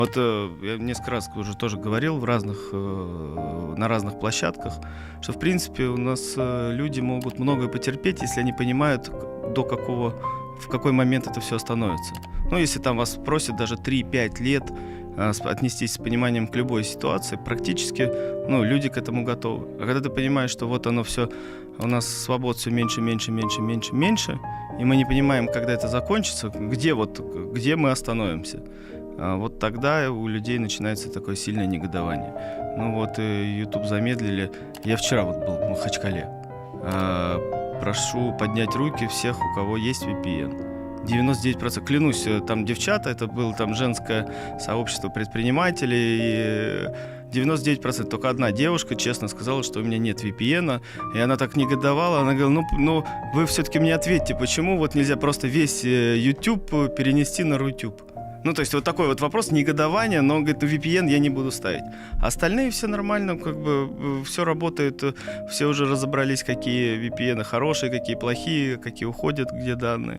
Вот я несколько раз уже тоже говорил на разных площадках, что в принципе у нас люди могут многое потерпеть, если они понимают, в какой момент это все остановится. Ну, если там вас просят даже 3-5 лет отнестись с пониманием к любой ситуации, практически, ну, люди к этому готовы. А когда ты понимаешь, что вот оно все, у нас свобод все меньше, меньше, меньше, меньше, меньше, и мы не понимаем, когда это закончится, где мы остановимся, вот тогда у людей начинается такое сильное негодование. Ну вот, YouTube замедлили. Я вчера вот был в Махачкале. Прошу поднять руки всех, у кого есть VPN. 99%, клянусь, там девчата, это было там женское сообщество предпринимателей, и 99%, только одна девушка честно сказала, что у меня нет VPN, и она так негодовала, она говорила, ну вы все-таки мне ответьте, почему вот нельзя просто весь YouTube перенести на Рутюб? Ну, то есть вот такой вот вопрос негодования, но, говорит, VPN я не буду ставить. А остальные все нормально, как бы все работает, все уже разобрались, какие VPN хорошие, какие плохие, какие уходят, где данные.